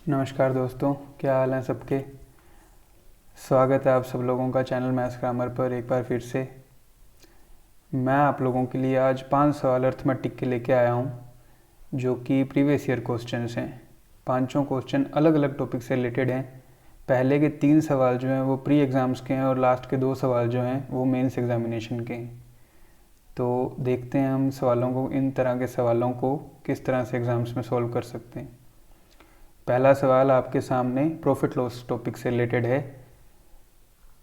नमस्कार दोस्तों, क्या हाल है सबके। स्वागत है आप सब लोगों का चैनल मैथ्स ग्रामर पर एक बार फिर से। मैं आप लोगों के लिए आज 5 सवाल अर्थमेटिक के लेके आया हूँ, जो कि प्रीवियस ईयर क्वेश्चंस हैं। पांचों क्वेश्चन अलग अलग टॉपिक से रिलेटेड हैं। पहले के 3 सवाल जो हैं वो प्री एग्ज़ाम्स के हैं और लास्ट के 2 सवाल जो हैं वो मेंस एग्जामिनेशन के हैं। तो देखते हैं हम सवालों को, इन तरह के सवालों को किस तरह से एग्ज़ाम्स में सॉल्व कर सकते हैं। पहला सवाल आपके सामने प्रॉफिट लॉस टॉपिक से रिलेटेड है।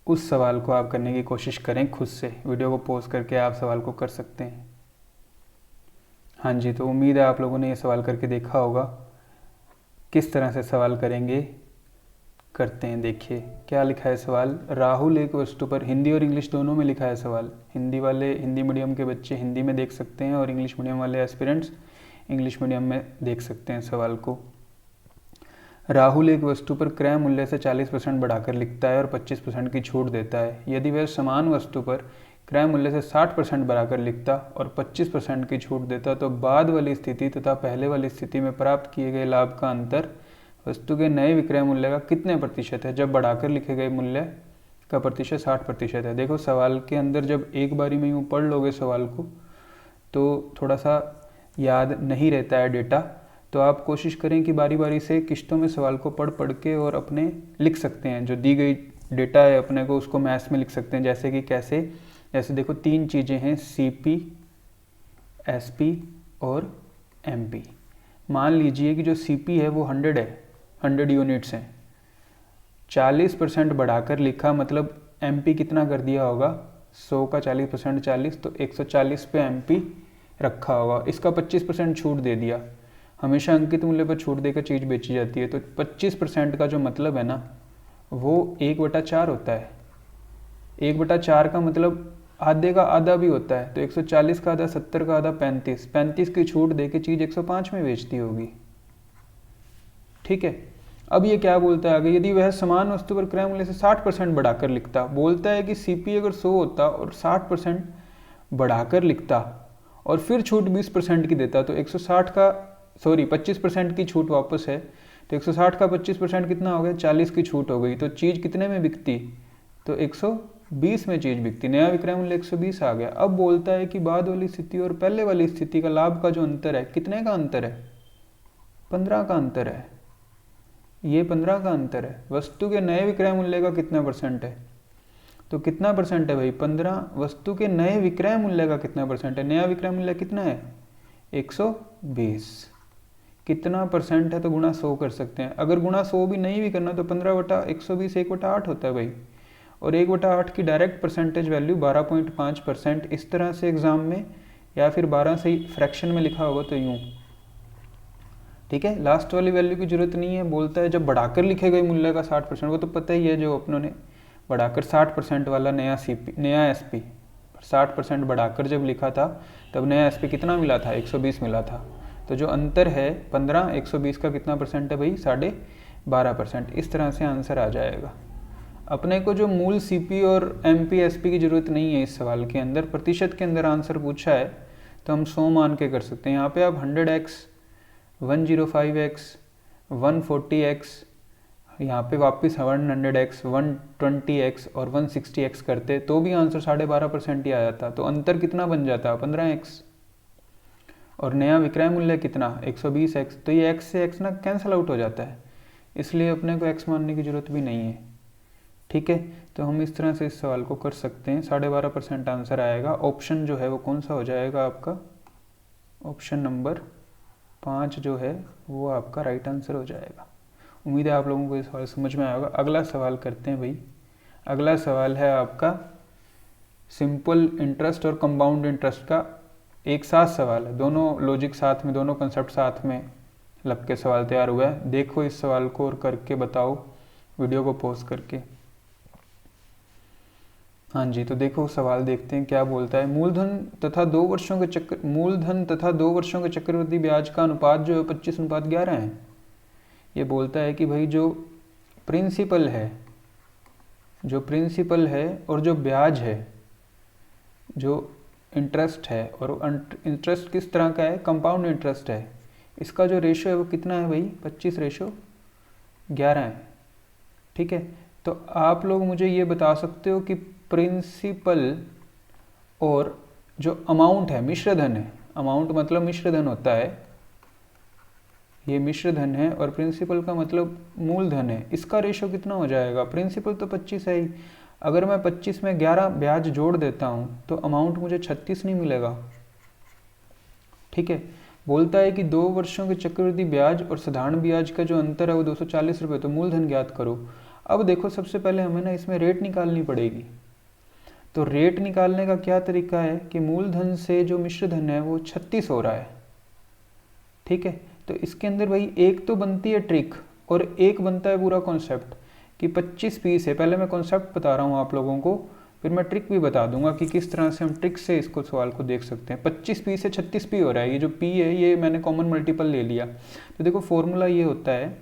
उस सवाल को आप करने की कोशिश करें खुद से। वीडियो को पॉज करके आप सवाल को कर सकते हैं। हाँ जी, तो उम्मीद है आप लोगों ने ये सवाल करके देखा होगा। किस तरह से सवाल करेंगे, करते हैं। देखिए क्या लिखा है सवाल। राहुल एक वस्तु पर, हिंदी और इंग्लिश दोनों में लिखा है सवाल। हिंदी वाले, हिंदी मीडियम के बच्चे हिंदी में देख सकते हैं और इंग्लिश मीडियम वाले एस्पिरेंट्स इंग्लिश मीडियम में देख सकते हैं सवाल को। राहुल एक वस्तु पर क्रय मूल्य से 40% बढ़ाकर लिखता है और 25% की छूट देता है। यदि वह समान वस्तु पर क्रय मूल्य से 60% बढ़ाकर लिखता और 25% की छूट देता तो बाद वाली स्थिति तथा पहले वाली स्थिति में प्राप्त किए गए लाभ का अंतर वस्तु के नए विक्रय मूल्य का कितने प्रतिशत है। जब बढ़ाकर लिखे गए मूल्य का प्रतिशत 60% है। देखो सवाल के अंदर जब एक बारी में यूँ पढ़ लोगे सवाल को तो थोड़ा सा याद नहीं रहता है डेटा, तो आप कोशिश करें कि बारी बारी से किश्तों में सवाल को पढ़ पढ़ के और अपने लिख सकते हैं। जो दी गई डेटा है अपने को उसको मैथ्स में लिख सकते हैं। जैसे कि कैसे, जैसे देखो 3 चीज़ें हैं, सीपी, एसपी और एमपी। मान लीजिए कि जो सीपी है वो 100 है, 100 यूनिट्स हैं। 40% बढ़ाकर लिखा, मतलब एमपी कितना कर दिया होगा, 100 का 40% 40, तो 140 पे एमपी रखा होगा। इसका 25% छूट दे दिया। हमेशा अंकित मूल्य पर छूट देकर चीज़ बेची जाती है, तो 25% का जो मतलब है ना वो 1/4 होता है। 1/4 का मतलब आधे का आधा भी होता है, तो 140 का आधा 70 का आधा 35, 35 की छूट देके चीज़ 105 में बेचती होगी। ठीक है, अब ये क्या बोलता है आगे, यदि वह समान वस्तु पर क्रय मूल्य से 60% बढ़ाकर लिखता। बोलता है कि सीपी अगर 100 होता और 60% बढ़ाकर लिखता और फिर छूट 20% की देता, तो 160 का 25% की छूट वापस है, तो 160 का 25% कितना हो गया, 40 की छूट हो गई। तो चीज़ कितने में बिकती, तो 120 में चीज़ बिकती। नया विक्रय मूल्य 120 आ गया। अब बोलता है कि बाद वाली स्थिति और पहले वाली स्थिति का लाभ का जो अंतर है, कितने का अंतर है, 15 का अंतर है। ये 15 का अंतर है। वस्तु के नए विक्रय मूल्य का कितना परसेंट है, तो कितना परसेंट है भाई, 15। वस्तु के नए विक्रय मूल्य का कितना परसेंट है, नया विक्रय मूल्य कितना है, 120। कितना परसेंट है, तो गुणा 100 कर सकते हैं। अगर गुणा 100 भी नहीं भी करना तो 15/120 1/8 होता है भाई। और 1/8 की डायरेक्ट परसेंटेज वैल्यू 12.5%। इस तरह से एग्जाम में, या फिर 12 से फ्रैक्शन में लिखा होगा तो यूँ। ठीक है, लास्ट वाली वैल्यू की जरूरत नहीं है। बोलता है जब बढ़ाकर लिखे गए मूल्य का 60%, वो तो पता ही है जो अपनों ने बढ़ाकर 60% वाला नया एसपी 60% बढ़ाकर जब लिखा था तब नया एसपी कितना मिला था, 120 मिला था। तो जो अंतर है 15, 120 का कितना परसेंट है भाई, 12.5%। इस तरह से आंसर आ जाएगा। अपने को जो मूल सीपी और एमपी एसपी की जरूरत नहीं है इस सवाल के अंदर। प्रतिशत के अंदर आंसर पूछा है तो हम 100 मान के कर सकते हैं। यहाँ पे आप 100x, 105x, 140x, यहाँ पे वापस 100x, 120x और 160x करते तो भी आंसर 12.5% ही आ जाता। तो अंतर कितना बन जाता, 15x। और नया विक्रय मूल्य कितना, 120x। तो ये x से x ना कैंसिल आउट हो जाता है, इसलिए अपने को x मानने की जरूरत भी नहीं है। ठीक है, तो हम इस तरह से इस सवाल को कर सकते हैं। 12.5% आंसर आएगा। ऑप्शन जो है वो कौन सा हो जाएगा आपका, ऑप्शन नंबर 5 जो है वो आपका राइट आंसर हो जाएगा। उम्मीद है आप लोगों को ये सवाल समझ में आया होगा। अगला सवाल करते हैं भाई। अगला सवाल है आपका सिंपल इंटरेस्ट और कंपाउंड इंटरेस्ट का एक साथ सवाल है। दोनों लॉजिक साथ में, दोनों कंसेप्ट साथ में लग के सवाल तैयार हुआ है। देखो इस सवाल को और करके बताओ, वीडियो को पॉज करके। हाँ जी, तो देखो सवाल देखते हैं क्या बोलता है। मूलधन तथा 2 वर्षों के चक्रवृद्धि ब्याज का अनुपात जो है 25:11 है। ये बोलता है कि भाई जो प्रिंसिपल है और जो ब्याज है, जो इंटरेस्ट है, और इंटरेस्ट किस तरह का है, कंपाउंड इंटरेस्ट है, इसका जो रेशो है वो कितना है भाई, 25:11। 11 है। ठीक है, तो आप लोग मुझे ये बता सकते हो कि प्रिंसिपल और जो अमाउंट है, मिश्र धन है, अमाउंट मतलब मिश्र धन होता है, ये मिश्र धन है और प्रिंसिपल का मतलब मूल धन है, इसका रेशो कितना हो जाएगा? प्रिंसिपल तो 25 है ही, अगर मैं 25 में 11 ब्याज जोड़ देता हूँ तो अमाउंट मुझे 36 नहीं मिलेगा। ठीक है, बोलता है कि 2 वर्षों के चक्रवृद्धि ब्याज और साधारण ब्याज का जो अंतर है वो 240 रुपये, तो मूलधन ज्ञात करो। अब देखो, सबसे पहले हमें ना इसमें रेट निकालनी पड़ेगी। तो रेट निकालने का क्या तरीका है कि मूलधन से जो मिश्र धन है वो 36 हो रहा है। ठीक है, तो इसके अंदर भाई एक तो बनती है ट्रिक और एक बनता है पूरा कॉन्सेप्ट कि 25p से, पहले मैं कॉन्सेप्ट बता रहा हूँ आप लोगों को, फिर मैं ट्रिक भी बता दूंगा कि किस तरह से हम ट्रिक से इसको सवाल को देख सकते हैं। 25p से 36p हो रहा है, ये जो p है ये मैंने कॉमन मल्टीपल ले लिया। तो देखो फॉर्मूला ये होता है,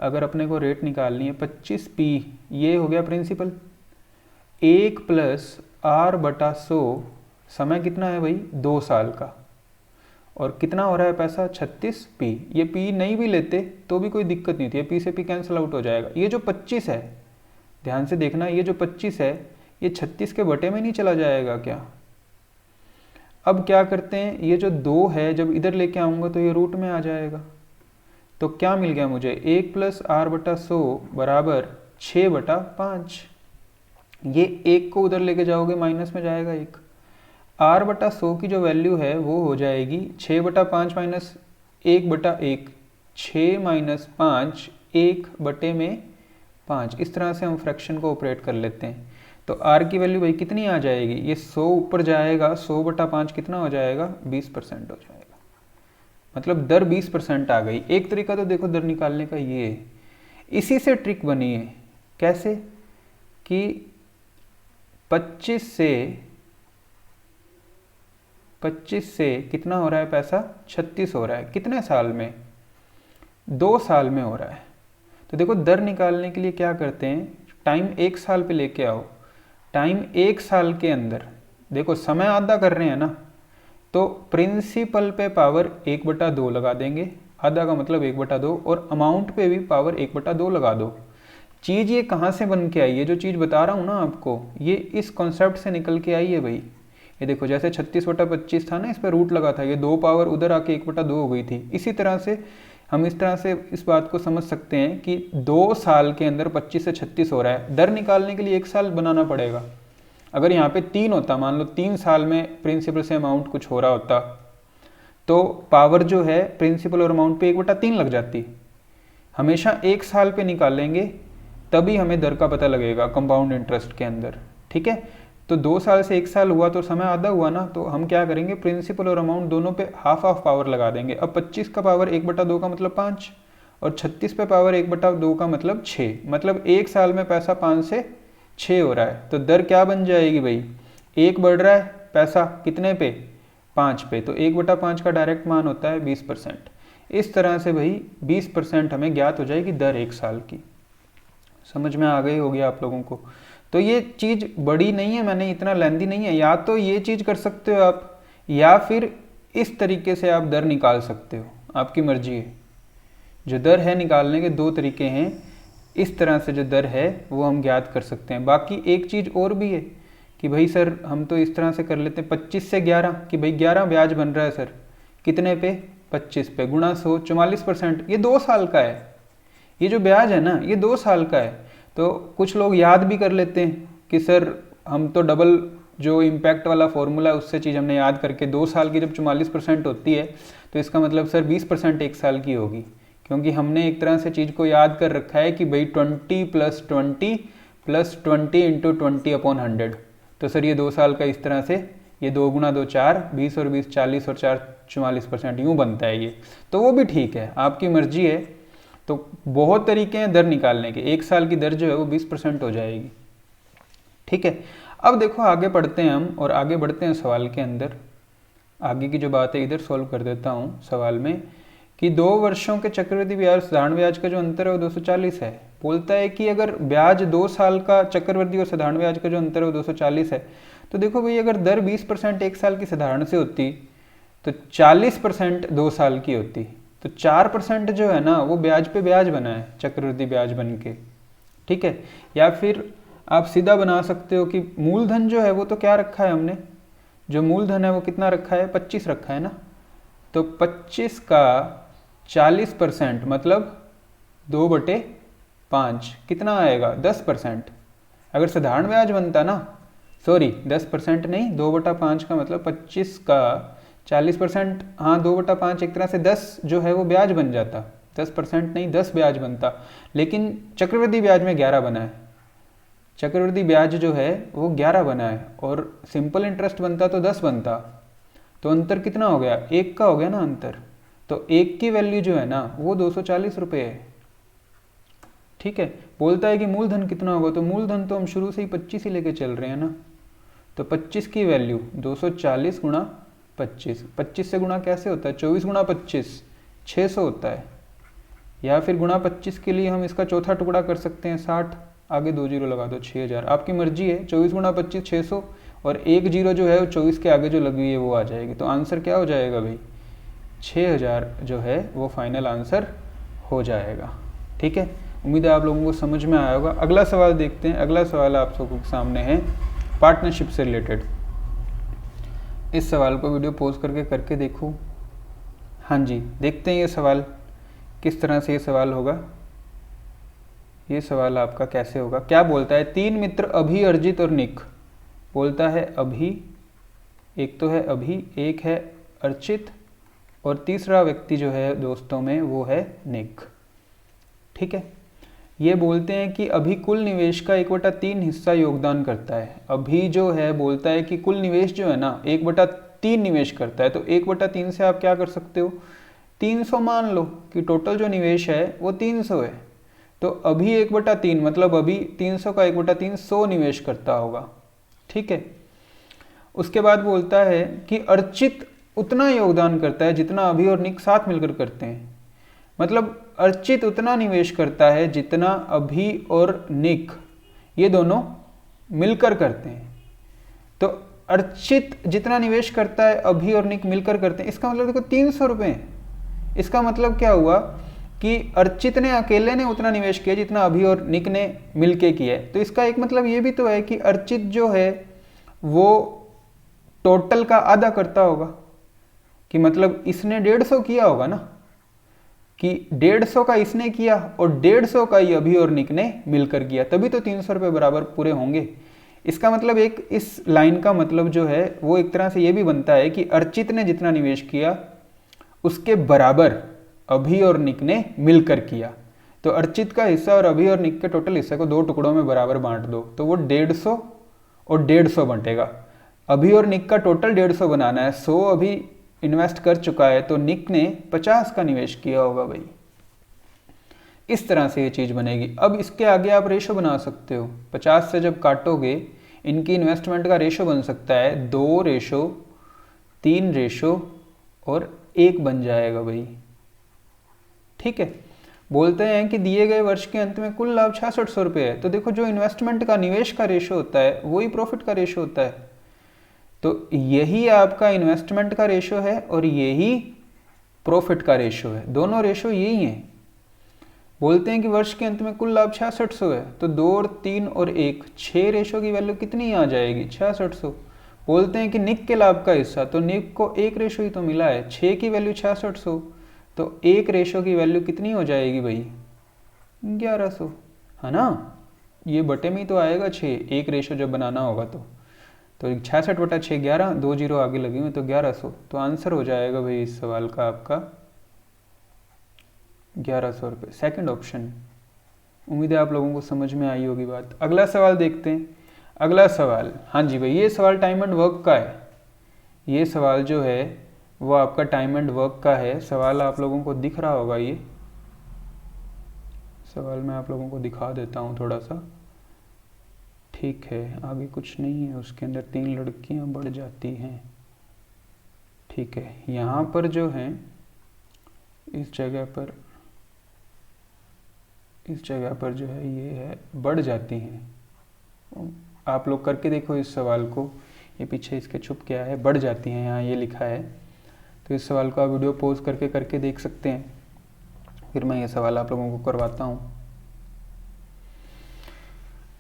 अगर अपने को रेट निकालनी है 25p, ये हो गया प्रिंसिपल, 1 प्लस r/100, समय कितना है भाई? 2 साल का, और कितना हो रहा है पैसा? 36p। ये p नहीं भी लेते तो भी कोई दिक्कत नहीं थी, p से p कैंसिल आउट हो जाएगा। ये जो 25 है, ध्यान से देखना, ये जो 25 है ये 36 के बटे में नहीं चला जाएगा क्या? अब क्या करते हैं, ये जो 2 है जब इधर लेके आऊंगा तो ये रूट में आ जाएगा। तो क्या मिल गया मुझे? 1 प्लस r/100 बराबर 6/5। ये 1 को उधर लेके जाओगे माइनस में जाएगा 1। r/100 की जो वैल्यू है वो हो जाएगी 6/5 माइनस 1/1, 6 माइनस 5, 1/5। इस तरह से हम फ्रैक्शन को ऑपरेट कर लेते हैं। तो r की वैल्यू भाई कितनी आ जाएगी? ये 100 ऊपर जाएगा, 100/5 कितना हो जाएगा? 20% हो जाएगा, मतलब दर 20% आ गई। एक तरीका तो देखो दर निकालने का ये है, इसी से ट्रिक बनी है। कैसे कि 25 से कितना हो रहा है पैसा? 36 हो रहा है। कितने साल में? 2 साल में हो रहा है। तो देखो दर निकालने के लिए क्या करते हैं, टाइम 1 साल पे लेके आओ। टाइम 1 साल के अंदर देखो समय आधा कर रहे हैं ना, तो प्रिंसिपल पे पावर 1/2 लगा देंगे, आधा का मतलब 1/2, और अमाउंट पे भी पावर 1/2 लगा दो। चीज़ ये कहाँ से बन के आई है? जो चीज़ बता रहा हूँ ना आपको, ये इस कॉन्सेप्ट से निकल के आई है भाई। ये देखो जैसे 36/25 था ना, इस पर रूट लगा था, ये 2 पावर उधर आके 1/2 हो गई थी। इसी तरह से हम इस तरह से इस बात को समझ सकते हैं कि 2 साल के अंदर 25 से 36 हो रहा है। दर निकालने के लिए 1 साल बनाना पड़ेगा। अगर यहाँ पे 3 होता, मान लो 3 साल में प्रिंसिपल से अमाउंट कुछ हो रहा होता, तो पावर जो है प्रिंसिपल और अमाउंट पे 1/3 लग जाती। हमेशा 1 साल पे निकालेंगे तभी हमें दर का पता लगेगा कंपाउंड इंटरेस्ट के अंदर। ठीक है, तो 2 साल से 1 साल हुआ तो समय आधा हुआ ना, तो हम क्या करेंगे, प्रिंसिपल और अमाउंट दोनों पे हाफ पावर लगा देंगे। अब 25 का पावर 1/2 का मतलब 5, और 36 पे पावर 1/2 का मतलब 6, मतलब 1 साल में पैसा 5 से 6 हो रहा है। तो दर क्या बन जाएगी भाई? 1 बढ़ रहा है पैसा कितने पे? 5 पे, तो 1/5 का डायरेक्ट मान होता है 20%। इस तरह से भाई 20% हमें ज्ञात हो जाएगी दर 1 साल की। समझ में आ गई होगी आप लोगों को? तो ये चीज़ बड़ी नहीं है, मैंने इतना लेंदी नहीं है। या तो ये चीज़ कर सकते हो आप, या फिर इस तरीके से आप दर निकाल सकते हो, आपकी मर्जी है। जो दर है निकालने के 2 तरीके हैं, इस तरह से जो दर है वो हम ज्ञात कर सकते हैं। बाकी एक चीज़ और भी है कि भाई सर हम तो इस तरह से कर लेते हैं 25 से 11, कि भाई 11 ब्याज बन रहा है सर, कितने पे? 25 पे, गुणा 100, 44%। ये 2 साल का है, ये जो ब्याज है ना ये 2 साल का है। तो कुछ लोग याद भी कर लेते हैं कि सर हम तो डबल जो इम्पैक्ट वाला फॉर्मूला है उससे चीज़ हमने याद करके, 2 साल की जब 44% होती है तो इसका मतलब सर 20% 1 साल की होगी, क्योंकि हमने एक तरह से चीज़ को याद कर रखा है कि भाई 20 + 20 + 20 × 20/100। तो सर ये 2 साल का इस तरह से, ये 2 × 2 4, 20 और 20 40 और 4 44%, यूँ बनता है ये। तो वो भी ठीक है, आपकी मर्जी है। तो बहुत तरीके हैं दर निकालने के, 1 साल की दर जो है वो 20% हो जाएगी। ठीक है, अब देखो आगे बढ़ते हैं हम, और आगे बढ़ते हैं सवाल के अंदर। आगे की जो बात है इधर सॉल्व कर देता हूँ सवाल में, कि 2 वर्षों के चक्रवृद्धि ब्याज साधारण ब्याज का जो अंतर है वो 240 है। बोलता है कि अगर ब्याज 2 साल का चक्रवृद्धि और साधारण ब्याज का जो अंतर है वो 240 है, तो देखो भाई अगर दर 20% 1 साल की साधारण से होती तो 40% 2 साल की होती। तो 4% जो है ना वो ब्याज पे ब्याज बना है, चक्रवृद्धि ब्याज बन के। ठीक है, या फिर आप सीधा बना सकते हो कि मूलधन जो है वो तो क्या रखा है हमने, जो मूलधन है वो कितना रखा है, 25 रखा है ना। तो 25 का 40% मतलब 2/5 कितना आएगा, 10%। अगर साधारण ब्याज बनता ना, सॉरी 10% नहीं, 2/5 का मतलब 25 का 40%, हाँ 2/5 एक तरह से 10 जो है वो ब्याज बन जाता, 10% नहीं 10 ब्याज बनता। लेकिन चक्रवृद्धि ब्याज में 11 बना है, चक्रवृद्धि ब्याज जो है वो 11 बना है, और सिंपल इंटरेस्ट बनता तो 10 बनता। तो अंतर कितना हो गया, 1 का हो गया ना अंतर। तो 1 की वैल्यू जो है ना वो 240 रुपये है। ठीक है, बोलता है कि मूलधन कितना होगा, तो मूलधन तो हम शुरू से ही 25 ही लेके चल रहे हैं ना। तो 25 की वैल्यू 240 गुणा 25, 25 से गुणा कैसे होता है, 24 गुणा 25 600 होता है। या फिर गुणा 25 के लिए हम इसका चौथा टुकड़ा कर सकते हैं 60, आगे 2 जीरो लगा दो, 6000, आपकी मर्जी है। 24 गुणा 25 600, और 1 जीरो जो है वो 24 के आगे जो लगी हुई है वो आ जाएगी। तो आंसर क्या हो जाएगा भाई, 6000 जो है वो फाइनल आंसर हो जाएगा। ठीक है, उम्मीद है आप लोगों को समझ में आया होगा। अगला सवाल देखते हैं। अगला सवाल आप सबके सामने है पार्टनरशिप से रिलेटेड। इस सवाल को वीडियो पॉज करके देखो। हाँ जी, देखते हैं ये सवाल किस तरह से ये सवाल होगा। ये सवाल आपका कैसे होगा, क्या बोलता है, 3 मित्र अभी, अर्जित और निक। बोलता है अभी, एक तो है अभी, एक है अर्चित, और तीसरा व्यक्ति जो है दोस्तों में वो है निक। ठीक है, ये बोलते हैं कि अभी कुल निवेश का 1/3 हिस्सा योगदान करता है। अभी जो है बोलता है कि कुल निवेश जो है ना 1/3 निवेश करता है। तो 1/3 से आप क्या कर सकते हो, 300 मान लो कि टोटल जो निवेश है वो 300 है। तो अभी 1/3 मतलब अभी 300 का 1/3 100 निवेश करता होगा। ठीक है, उसके बाद बोलता है कि अर्चित उतना योगदान करता है जितना अभी और निक साथ मिलकर करते हैं। मतलब अर्चित उतना निवेश करता है जितना अभी और निक ये दोनों मिलकर करते हैं। तो अर्चित जितना निवेश करता है अभी और निक मिलकर करते हैं, इसका मतलब देखो 300 रुपये। इसका मतलब क्या हुआ कि अर्चित ने अकेले ने उतना निवेश किया जितना अभी और निक ने मिलके किया है। तो इसका एक मतलब ये भी तो है कि अर्चित जो है वो टोटल का आधा करता होगा, कि मतलब इसने 150 किया होगा ना, कि 150 का इसने किया और 150 का ही अभी और निक ने मिलकर किया, तभी तो 300 रुपये बराबर पूरे होंगे। इसका मतलब एक इस लाइन का मतलब जो है वो एक तरह से ये भी बनता है कि अर्चित ने जितना निवेश किया उसके बराबर अभी और निक ने मिलकर किया। तो अर्चित का हिस्सा और अभी और निक के टोटल हिस्से को 2 टुकड़ों में बराबर बांट दो, तो वो 150 और 150 बंटेगा। अभी और निक का टोटल 150 बनाना है, 100 अभी इन्वेस्ट कर चुका है, तो निक ने 50 का निवेश किया होगा भाई। इस तरह से ये चीज़ बनेगी। अब इसके आगे आप रेशो बना सकते हो, 50 से जब काटोगे इनकी इन्वेस्टमेंट का रेशो बन सकता है 2 रेशो 3 रेशो और 1 बन जाएगा भाई। ठीक है, बोलते हैं कि दिए गए वर्ष के अंत में कुल लाभ 6600 रुपये है। तो देखो जो इन्वेस्टमेंट का निवेश का रेशो होता है वही प्रॉफिट का रेशो होता है। तो यही आपका इन्वेस्टमेंट का रेशो है और यही प्रॉफिट का रेशो है, दोनों रेशो यही हैं। बोलते हैं कि वर्ष के अंत में कुल लाभ 6600 है, तो 2 और 3 और 1 6 रेशो की वैल्यू कितनी आ जाएगी, 6600। बोलते हैं कि निक के लाभ का हिस्सा, तो निक को 1 रेशो ही तो मिला है, 6 की वैल्यू 6600, तो 1 रेशो की वैल्यू कितनी हो जाएगी भाई, 1100, है ना। ये बटे में ही तो आएगा 6, 1 रेशो जब बनाना होगा तो 66/6 11, 2 जीरो आगे लगे हुए तो 1100। तो आंसर हो जाएगा भाई इस सवाल का आपका 1100 रुपये, सेकेंड ऑप्शन। उम्मीद है आप लोगों को समझ में आई होगी बात। अगला सवाल देखते हैं। अगला सवाल, हाँ जी भाई, ये सवाल टाइम एंड वर्क का है। ये सवाल जो है वो आपका टाइम एंड वर्क का है। सवाल आप लोगों को दिख रहा होगा, ये सवाल मैं आप लोगों को दिखा देता हूँ थोड़ा सा। ठीक है, आगे कुछ नहीं है, उसके अंदर 3 लड़कियां बढ़ जाती हैं। ठीक है, यहाँ पर जो है इस जगह पर जो है ये है बढ़ जाती हैं। आप लोग करके देखो इस सवाल को, ये पीछे इसके छुप क्या है, बढ़ जाती हैं, यहाँ ये लिखा है। तो इस सवाल को आप वीडियो पॉज करके करके देख सकते हैं, फिर मैं ये सवाल आप लोगों को करवाता हूँ।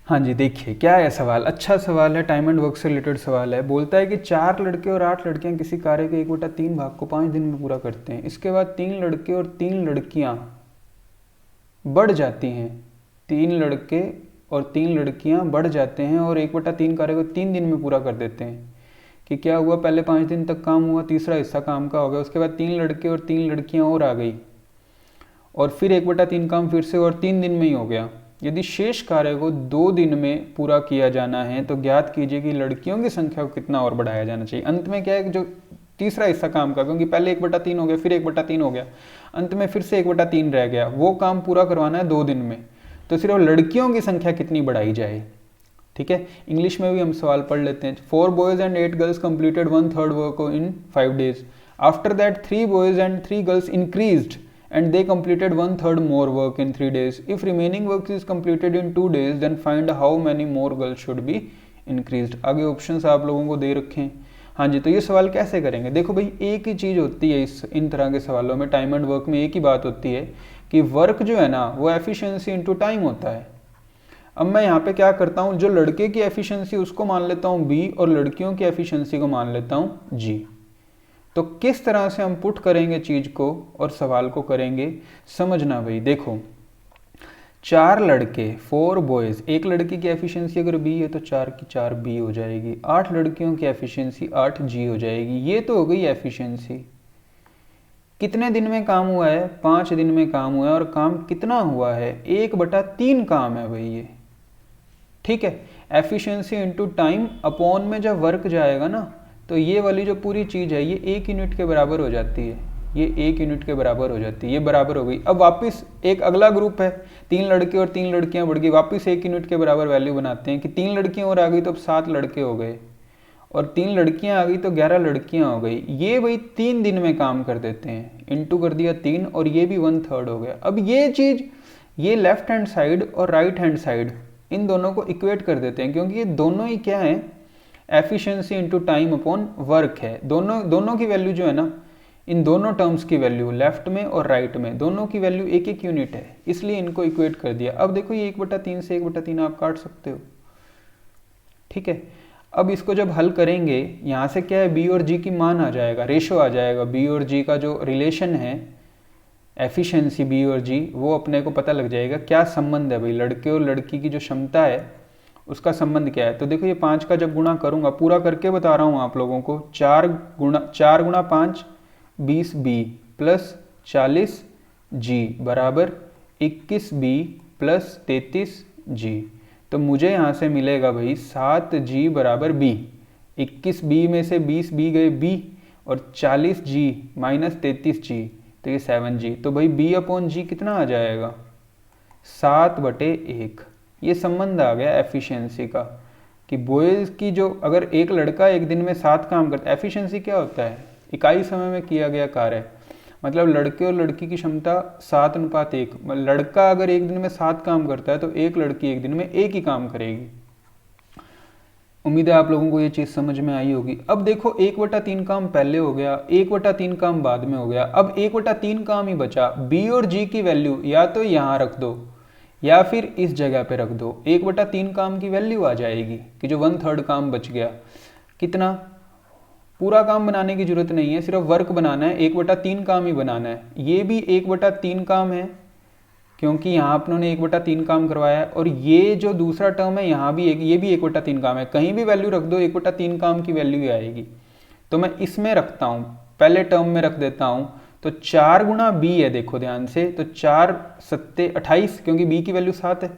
हाँ जी, देखिए क्या है सवाल, अच्छा सवाल है, टाइम एंड वर्क से रिलेटेड सवाल है। बोलता है कि 4 लड़के और 8 लड़कियां किसी कार्य के 1/3 भाग को 5 दिन में पूरा करते हैं। इसके बाद 3 लड़के और 3 लड़कियां बढ़ जाती हैं, 3 लड़के और 3 लड़कियां बढ़ जाते हैं और 1/3 कार्य को 3 दिन में पूरा कर देते हैं। कि क्या हुआ, पहले 5 दिन तक काम हुआ, तीसरा हिस्सा काम का हो गया, उसके बाद 3 लड़के और 3 लड़कियां और आ गई और फिर 1/3 काम फिर से और 3 दिन में ही हो गया। यदि शेष कार्य को 2 दिन में पूरा किया जाना है तो ज्ञात कीजिए कि लड़कियों की संख्या को कितना और बढ़ाया जाना चाहिए। अंत में क्या है कि जो तीसरा हिस्सा काम का, क्योंकि पहले 1/3 हो गया, फिर 1/3 हो गया, अंत में फिर से 1/3 रह गया, वो काम पूरा करवाना है 2 दिन में, तो सिर्फ लड़कियों की संख्या कितनी बढ़ाई जाए। ठीक है, इंग्लिश में भी हम सवाल पढ़ लेते हैं। 4 boys and 8 girls completed 1/3 work in 5 days. After that 3 boys and 3 girls increased and they completed 1/3 more work in 3 days. If remaining work is completed in 2 days, then find how many more girls should be increased. आगे options आप लोगों को दे रखे हैं। हाँ जी, तो ये सवाल कैसे करेंगे, देखो भाई एक ही चीज़ होती है इन तरह के सवालों में, टाइम एंड वर्क में एक ही बात होती है कि वर्क जो है ना वो एफिशिएंसी इनटू टाइम होता है। अब मैं यहाँ पे क्या करता हूँ, जो लड़के की एफिशिएंसी उसको मान लेता हूँ बी और लड़कियों की एफिशिएंसी को मान लेता हूँ जी। तो किस तरह से हम पुट करेंगे चीज को और सवाल को करेंगे, समझना भाई। देखो 4 लड़के 4 बॉयज, एक लड़की की एफिशिएंसी अगर बी है तो 4 की 4 बी हो जाएगी, 8 लड़कियों की एफिशिएंसी 8 जी हो जाएगी। ये तो हो गई एफिशिएंसी। कितने दिन में काम हुआ है, 5 दिन में काम हुआ है और काम कितना हुआ है, 1/3 काम है भाई ये। ठीक है, एफिशिएंसी इनटू टाइम अपॉन में जब वर्क जाएगा ना तो ये वाली जो पूरी चीज़ है ये 1 यूनिट के बराबर हो जाती है, ये 1 यूनिट के बराबर हो जाती है, ये बराबर हो गई। अब वापस एक अगला ग्रुप है, 3 लड़के और 3 लड़कियां बढ़ गई, वापस 1 यूनिट के बराबर वैल्यू बनाते हैं कि 3 लड़कियां और आ गई तो अब 7 लड़के हो गए और 3 लड़कियां आ गई तो 11 लड़कियां हो गई। ये भाई 3 दिन में काम कर देते हैं, इंटू कर दिया 3 और ये भी 1/3 हो गया। अब ये चीज़, ये लेफ्ट हैंड साइड और राइट हैंड साइड इन दोनों को इक्वेट कर देते हैं, क्योंकि ये दोनों ही क्या है, efficiency into time upon work है। दोनों की वैल्यू जो है ना, इन दोनों टर्म्स की वैल्यू लेफ्ट में और राइट में दोनों की वैल्यू 1-1 यूनिट है, इसलिए इनको इक्वेट कर दिया। अब देखो ये 1/3 से 1/3 आप काट सकते हो। ठीक है, अब इसको जब हल करेंगे यहाँ से क्या है, बी और जी की मान आ जाएगा, रेशो आ जाएगा, बी और जी का जो रिलेशन है एफिशिएंसी बी और जी, वो अपने को पता लग जाएगा क्या संबंध है भाई, लड़के और लड़की की जो क्षमता है उसका संबंध क्या है। तो देखो ये 5 का जब गुणा करूंगा, पूरा करके बता रहा हूँ आप लोगों को, 4 गुणा 5 20 बी प्लस 40 जी बराबर 21 बी प्लस 33 जी। तो मुझे यहाँ से मिलेगा भाई 7 जी बराबर बी, 21 बी में से 20 बी गए बी और 40 जी माइनस 33 जी, तो ये 7 जी। तो भाई बी अपॉन जी कितना आ जाएगा, 7/1। ये संबंध आ गया एफिशिएंसी का कि बॉयज़ की जो, अगर एक लड़का एक दिन में 7 काम करता है, एफिशिएंसी क्या होता है, इकाई समय में किया गया कार्य, मतलब लड़के और लड़की की क्षमता 7:1। लड़का अगर एक दिन में 7 काम करता है तो एक लड़की एक दिन में 1 ही काम करेगी। उम्मीद है आप लोगों को ये चीज़ समझ में आई होगी। अब देखो 1/3 काम पहले हो गया, 1/3 काम बाद में हो गया, अब 1/3 काम ही बचा। बी और जी की वैल्यू या तो यहाँ रख दो या फिर इस जगह पे रख दो, 1/3 काम की वैल्यू आ जाएगी कि जो 1/3 काम बच गया। कितना, पूरा काम बनाने की जरूरत नहीं है, सिर्फ वर्क बनाना है, 1/3 काम ही बनाना है। ये भी 1/3 काम है क्योंकि यहाँ अपनों 1/3 काम करवाया है, और ये जो दूसरा टर्म है यहाँ भी ये भी 1/3 काम है। कहीं भी वैल्यू रख दो 1/3 काम की वैल्यू ही आएगी। तो मैं इसमें रखता हूँ, पहले टर्म में रख देता हूँ, तो 4 गुणा बी है, देखो ध्यान से, तो 4 7 28, क्योंकि बी की वैल्यू 7 है,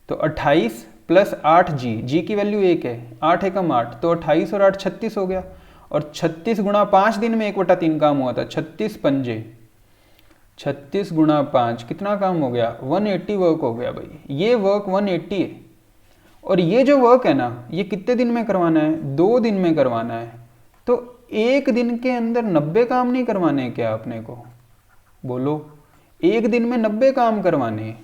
तो 28 प्लस 8 जी, जी की वैल्यू 1 है, 8 एकम 8, तो 28 और 8 36 हो गया, और 36 गुणा 5 दिन में 1/3 काम हुआ था, 36 पंजे, 36 गुणा 5 कितना काम हो गया, 180 वर्क हो गया भाई। ये वर्क 180 है, और ये जो वर्क है ना ये कितने दिन में करवाना है, 2 दिन में करवाना है। तो एक दिन के अंदर 90 काम नहीं करवाने क्या आपने को, बोलो, एक दिन में 90 काम करवाने हैं।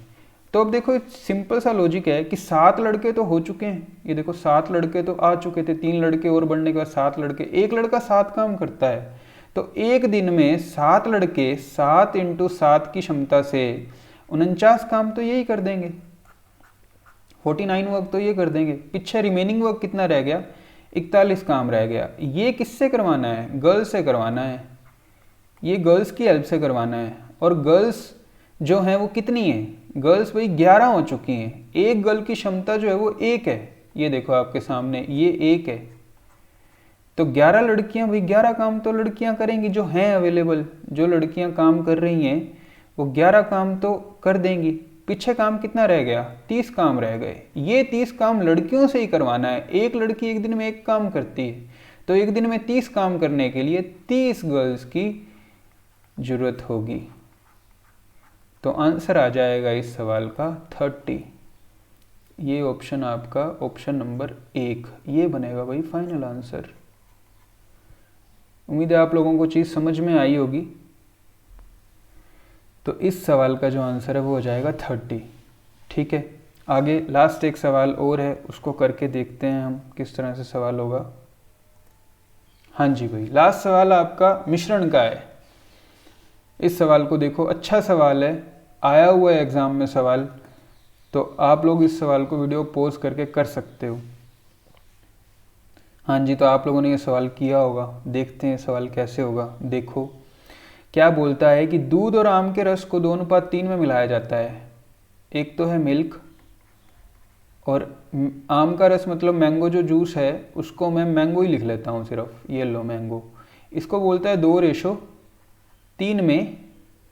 तो अब देखो सिंपल सा लॉजिक है कि 7 लड़के तो हो चुके हैं, ये देखो 7 लड़के तो आ चुके थे, 3 लड़के और बढ़ने के बाद 7 लड़के, एक लड़का 7 काम करता है, तो एक दिन में 7 लड़के 7 × 7 की क्षमता से 49 काम तो यही कर देंगे, 49 वर्क तो ये कर देंगे। पीछे रिमेनिंग वर्क कितना रह गया, 41 काम रह गया। ये किससे करवाना है, गर्ल्स से करवाना है, ये गर्ल्स की हेल्प से करवाना है। और गर्ल्स जो हैं वो कितनी है, गर्ल्स भाई 11 हो चुकी हैं। एक गर्ल की क्षमता जो है वो 1 है, ये देखो आपके सामने ये 1 है। तो 11 लड़कियां, भाई 11 काम तो लड़कियां करेंगी जो हैं अवेलेबल, जो लड़कियां काम कर रही हैं वो 11 काम तो कर देंगी। पीछे काम कितना रह गया, 30 काम रह गए। ये 30 काम लड़कियों से ही करवाना है। एक लड़की एक दिन में एक काम करती है, तो एक दिन में 30 काम करने के लिए 30 गर्ल्स की जरूरत होगी। तो आंसर आ जाएगा इस सवाल का 30। ये ऑप्शन आपका ऑप्शन नंबर 1 ये बनेगा भाई फाइनल आंसर। उम्मीद है आप लोगों को चीज़ समझ में आई होगी। तो इस सवाल का जो आंसर है वो हो जाएगा 30। ठीक है, आगे लास्ट एक सवाल और है, उसको करके देखते हैं हम किस तरह से सवाल होगा। हाँ जी भाई, लास्ट सवाल आपका मिश्रण का है। इस सवाल को देखो, अच्छा सवाल है, आया हुआ है एग्ज़ाम में सवाल, तो आप लोग इस सवाल को वीडियो पॉज करके कर सकते हो। हाँ जी, तो आप लोगों ने ये सवाल किया होगा, देखते हैं सवाल कैसे होगा। देखो क्या बोलता है कि दूध और आम के रस को 2:3 में मिलाया जाता है। एक तो है मिल्क, और आम का रस मतलब मैंगो जो जूस है उसको मैं मैंगो ही लिख लेता हूँ सिर्फ, ये लो मैंगो। इसको बोलता है 2:3 में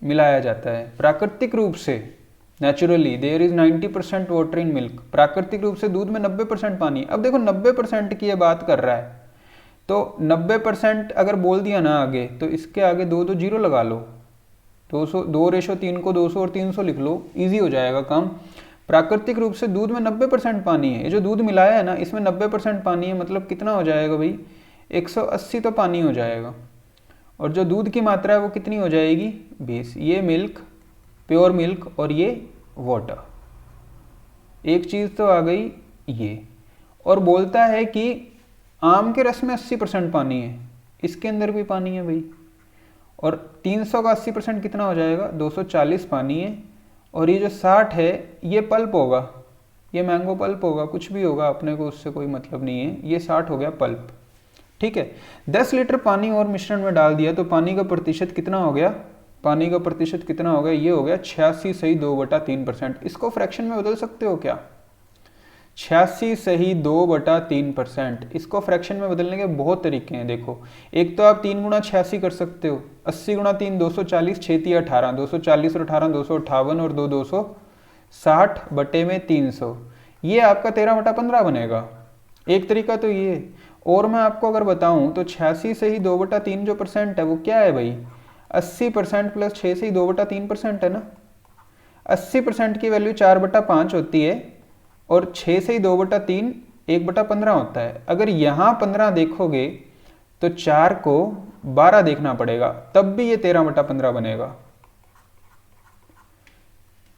मिलाया जाता है। प्राकृतिक रूप से naturally there is 90% water in milk. प्राकृतिक रूप से दूध में 90% पानी। अब देखो 90% की ये बात कर रहा है, तो 90% अगर बोल दिया ना आगे, तो इसके आगे 2 जीरो लगा लो। 2:3 को 200 और 300 लिख लो, ईजी हो जाएगा काम। प्राकृतिक रूप से दूध में 90% पानी है। ये जो दूध मिलाया है ना, इसमें 90% पानी है, मतलब कितना हो जाएगा भाई, 180 तो पानी हो जाएगा। और जो दूध की मात्रा है वो कितनी हो जाएगी, 20। ये मिल्क, प्योर मिल्क, और ये वाटर। एक चीज़ तो आ गई ये। और बोलता है कि आम के रस में 80% पानी है, इसके अंदर भी पानी है भाई। और 300 का 80% कितना हो जाएगा, 240 पानी है। और ये जो 60 है ये पल्प होगा, ये मैंगो पल्प होगा, कुछ भी होगा, अपने को उससे कोई मतलब नहीं है। ये 60 हो गया पल्प। ठीक है, 10 लीटर पानी और मिश्रण में डाल दिया तो पानी का प्रतिशत कितना हो गया, पानी का प्रतिशत कितना हो गया, ये हो गया 86.2/3%। इसको फ्रैक्शन में बदल सकते हो क्या, 86.2/3%। इसको फ्रैक्शन में बदलने के बहुत तरीके हैं। देखो, एक तो आप 3 × 86 कर सकते हो, 80 × 3 240, 6 × 18 240 और 18 258 और 2 260 बटे में 300। ये आपका 13/15 बनेगा। एक तरीका तो ये। और मैं आपको अगर बताऊं तो 86.2/3 जो परसेंट है वो क्या है भाई, 80% प्लस 6.2/3% है ना। 80% की वैल्यू 4/5 होती है, और 6.2/3 1/15 होता है। अगर यहाँ 15 देखोगे तो 4 को 12 देखना पड़ेगा, तब भी ये 13/15 बनेगा।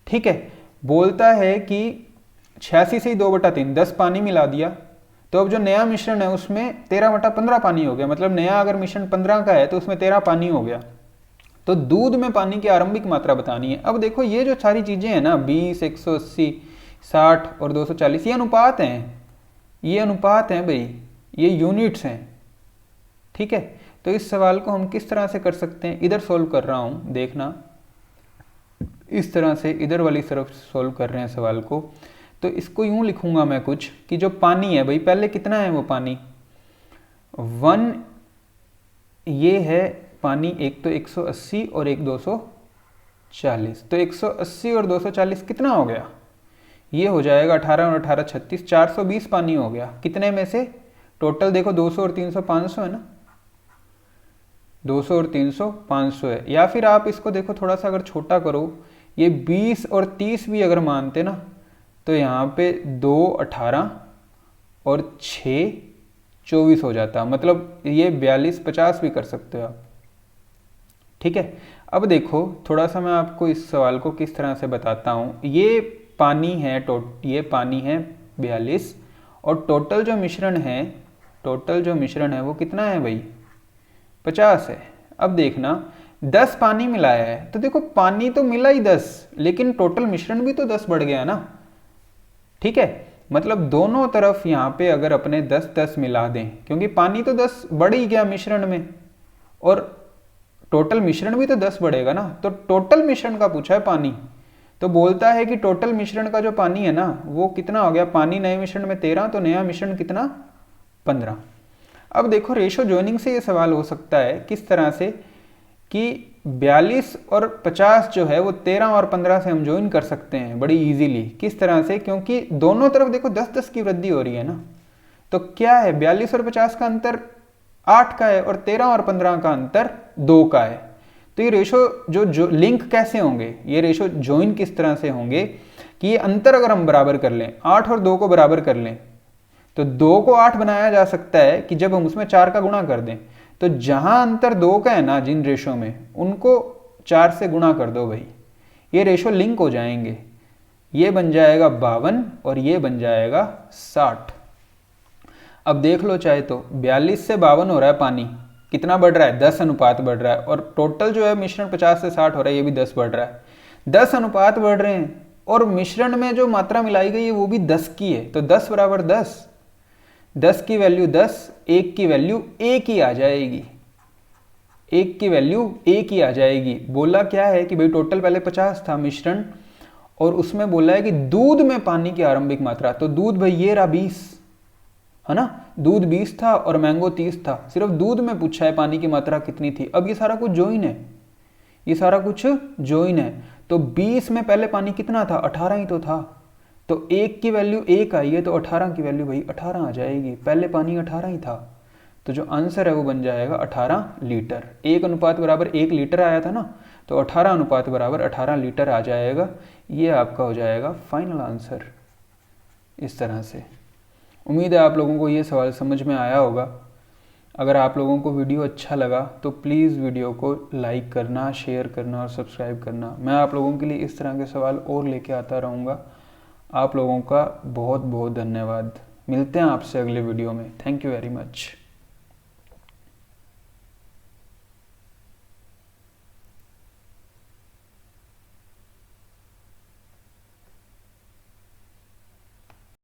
ठीक है, बोलता है कि 86.2/3, 10 पानी मिला दिया, तो अब जो नया मिश्रण है उसमें 13/15 पानी हो गया। मतलब नया अगर मिश्रण 15 का है तो उसमें 13 पानी हो गया। तो दूध में पानी की आरंभिक मात्रा बतानी है। अब देखो ये जो सारी चीजें हैं ना, 20, 180, 60 और 240, ये अनुपात हैं, ये अनुपात हैं भाई, ये यूनिट्स हैं। ठीक है, तो इस सवाल को हम किस तरह से कर सकते हैं, इधर सोल्व कर रहा हूं, देखना इस तरह से इधर वाली तरफ सोल्व कर रहे हैं सवाल को। तो इसको यूं लिखूंगा मैं कुछ, कि जो पानी है भाई, पहले कितना है वो पानी, 1 ये है पानी, एक तो 180 और एक 240। तो 180 और 240 कितना हो गया, ये हो जाएगा 18 और 18 36, 420 पानी हो गया। कितने में से, टोटल देखो 200 और 300 500 है ना, 200 और 300 500 है। या फिर आप इसको देखो थोड़ा सा अगर छोटा करो, ये 20 और 30 भी अगर मानते ना, तो यहाँ पे 2 18 और 6 24 हो जाता। मतलब ये 42 50 भी कर सकते हो आप। ठीक है, अब देखो थोड़ा सा मैं आपको इस सवाल को किस तरह से बताता हूँ। ये पानी है, ये पानी है 42, और टोटल जो मिश्रण है वो कितना है भाई, 50 है। अब देखना 10 पानी मिलाया है, तो देखो पानी तो मिला ही 10, लेकिन टोटल मिश्रण भी तो 10 बढ़ गया ना। ठीक है, मतलब दोनों तरफ यहाँ पे अगर अपने 10-10 मिला दें, क्योंकि पानी तो 10 बढ़ ही गया मिश्रण में, और टोटल मिश्रण भी तो 10 बढ़ेगा ना। तो टोटल मिश्रण का पूछा है पानी, तो बोलता है कि टोटल मिश्रण का जो पानी है ना वो कितना हो गया, पानी नए मिश्रण में 13, तो नया मिश्रण कितना 15। अब देखो रेशो जॉइनिंग से ये सवाल हो सकता है किस तरह से कि 42 और 50 जो है वो 13 और 15 से हम ज्वाइन कर सकते हैं बड़ी इजीली। किस तरह से, क्योंकि दोनों तरफ देखो 10-10 की वृद्धि हो रही है ना। तो क्या है, 42 और 50 का अंतर 8 का है और 13 और 15 का अंतर 2 का है। तो ये रेशो जो लिंक कैसे होंगे, ये रेशो ज्वाइन किस तरह से होंगे कि ये अंतर अगर हम बराबर कर लें, 8 और 2 को बराबर कर लें, तो 2 को 8 बनाया जा सकता है कि जब हम उसमें 4 का गुणा कर दें। तो जहां अंतर 2 का है ना जिन रेशो में, उनको 4 से गुणा कर दो भाई, ये रेशो लिंक हो जाएंगे। ये बन जाएगा 52 और ये बन जाएगा 60। अब देख लो चाहे तो 42 से 52 हो रहा है पानी, कितना बढ़ रहा है, 10 अनुपात बढ़ रहा है, और टोटल जो है मिश्रण 50 से 60 हो रहा है, ये भी 10 बढ़ रहा है। 10 अनुपात बढ़ रहे हैं और मिश्रण में जो मात्रा मिलाई गई है वो भी 10 की है, तो 10 बराबर 10, 10 की वैल्यू 10, 1 की वैल्यू 1 ही आ जाएगी, 1 की वैल्यू 1 ही आ जाएगी। बोला क्या है कि भाई टोटल पहले 50 था मिश्रण, और उसमें बोला है कि दूध में पानी की आरंभिक मात्रा, तो दूध भाई ये रहा 20 है ना, दूध 20 था और मैंगो 30 था, सिर्फ दूध में पूछा है पानी की मात्रा कितनी थी। अब ये सारा कुछ जॉइन है, ये सारा कुछ जॉइन है, तो 20 में पहले पानी कितना था, 18 ही तो था, तो 1 की वैल्यू 1 आई है, तो 18 की वैल्यू भाई 18 आ जाएगी, पहले पानी 18 ही था। तो जो आंसर है वो बन जाएगा 18 लीटर। 1 अनुपात बराबर 1 लीटर आया था ना, तो 18 अनुपात बराबर 18 लीटर आ जाएगा। ये आपका हो जाएगा फाइनल आंसर। इस तरह से उम्मीद है आप लोगों को ये सवाल समझ में आया होगा। अगर आप लोगों को वीडियो अच्छा लगा तो प्लीज़ वीडियो को लाइक करना, शेयर करना और सब्सक्राइब करना। मैं आप लोगों के लिए इस तरह के सवाल और लेके आता रहूँगा। आप लोगों का बहुत बहुत धन्यवाद। मिलते हैं आपसे अगले वीडियो में। Thank you very much.